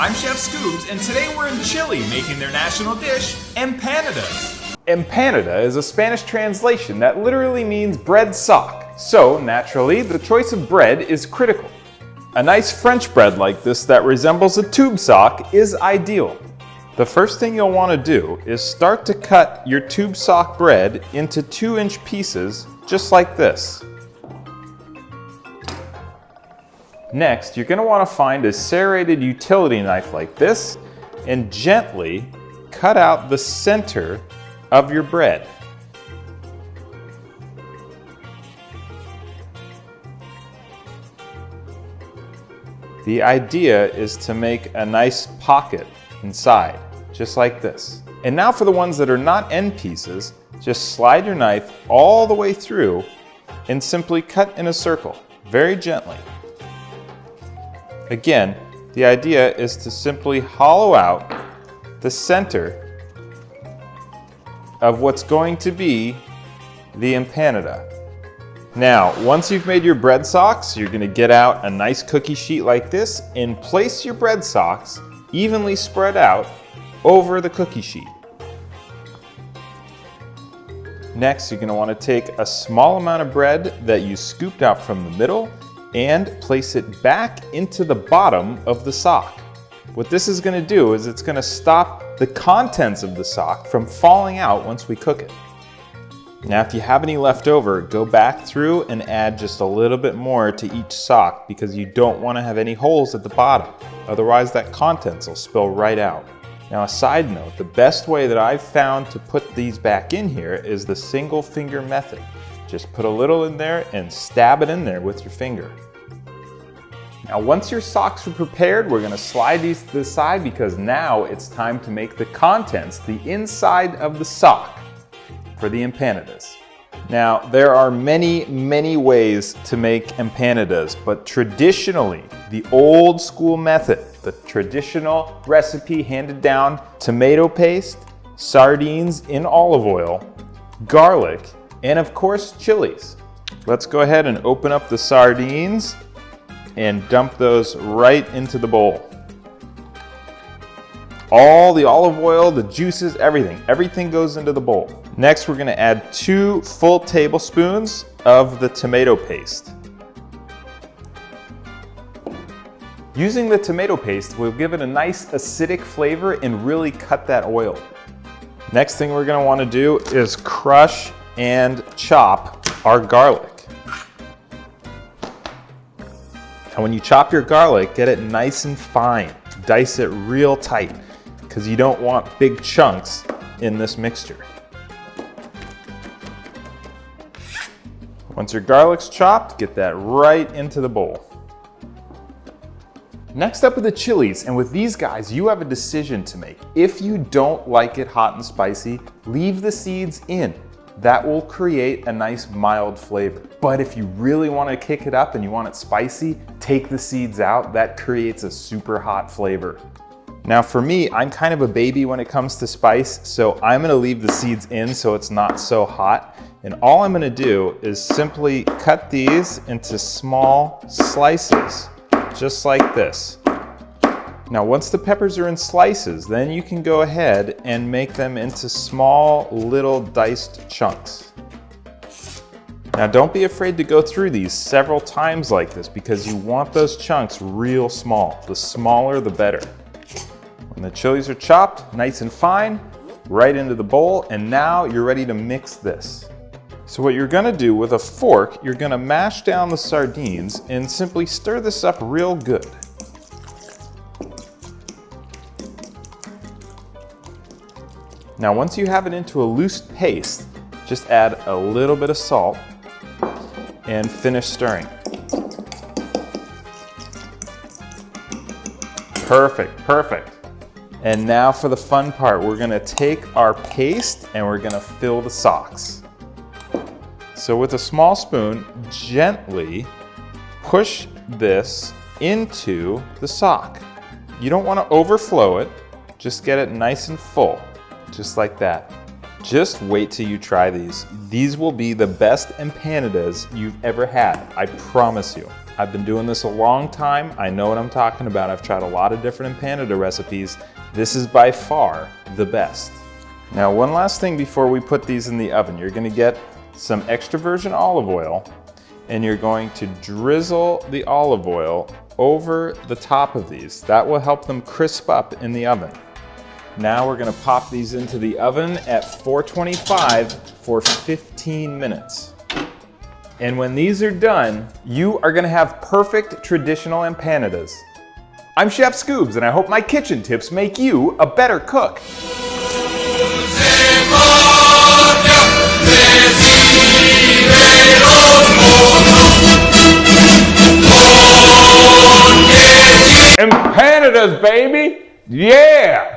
I'm Chef Scubes, and today we're in Chile making their national dish, empanadas. Empanada is a Spanish translation that literally means bread sock. So, naturally, the choice of bread is critical. A nice French bread like this that resembles a tube sock is ideal. The first thing you'll want to do is start to cut your tube sock bread into 2-inch pieces, just like this. Next, you're going to want to find a serrated utility knife like this and gently cut out the center of your bread. The idea is to make a nice pocket inside, just like this. And now for the ones that are not end pieces, just slide your knife all the way through and simply cut in a circle, very gently. Again, the idea is to simply hollow out the center of what's going to be the empanada. Now, once you've made your bread socks, you're going to get out a nice cookie sheet like this and place your bread socks evenly spread out over the cookie sheet. Next, you're going to want to take a small amount of bread that you scooped out from the middle and place it back into the bottom of the sock. What this is going to do is it's going to stop the contents of the sock from falling out once we cook it. Now, if you have any left over, go back through and add just a little bit more to each sock because you don't want to have any holes at the bottom. Otherwise, that contents will spill right out. Now, a side note, the best way that I've found to put these back in here is the single finger method. Just put a little in there and stab it in there with your finger. Now, once your socks are prepared, we're going to slide these to the side because now it's time to make the contents, the inside of the sock, for the empanadas. Now, there are many ways to make empanadas, but traditionally, the old school method, the traditional recipe handed down, tomato paste, sardines in olive oil, garlic, and of course, chilies. Let's go ahead and open up the sardines and dump those right into the bowl. All the olive oil, the juices, everything goes into the bowl. Next, we're gonna add 2 full tablespoons of the tomato paste. Using the tomato paste will give it a nice acidic flavor and really cut that oil. Next thing we're gonna wanna do is crush and chop our garlic. And when you chop your garlic, get it nice and fine. Dice it real tight because you don't want big chunks in this mixture. Once your garlic's chopped, get that right into the bowl. Next up are the chilies, and with these guys, you have a decision to make. If you don't like it hot and spicy, leave the seeds in. That will create a nice mild flavor. But if you really want to kick it up and you want it spicy, take the seeds out. That creates a super hot flavor. Now for me, I'm kind of a baby when it comes to spice, so I'm gonna leave the seeds in so it's not so hot. And all I'm gonna do is simply cut these into small slices, just like this. Now, once the peppers are in slices, then you can go ahead and make them into small little diced chunks. Now, don't be afraid to go through these several times like this because you want those chunks real small. The smaller, the better. When the chilies are chopped nice and fine, right into the bowl, and now you're ready to mix this. So what you're gonna do with a fork, you're gonna mash down the sardines and simply stir this up real good. Now, once you have it into a loose paste, just add a little bit of salt and finish stirring. Perfect. And now for the fun part, we're gonna take our paste and we're gonna fill the socks. So with a small spoon, gently push this into the sock. You don't wanna overflow it, just get it nice and full. Just like that. Just wait till you try these. These will be the best empanadas you've ever had, I promise you. I've been doing this a long time. I know what I'm talking about. I've tried a lot of different empanada recipes. This is by far the best. Now, one last thing before we put these in the oven. You're gonna get some extra virgin olive oil, and you're going to drizzle the olive oil over the top of these. That will help them crisp up in the oven. Now we're gonna pop these into the oven at 425 for 15 minutes. And when these are done, you are gonna have perfect traditional empanadas. I'm Chef Scubes, and I hope my kitchen tips make you a better cook. Empanadas, baby! Yeah!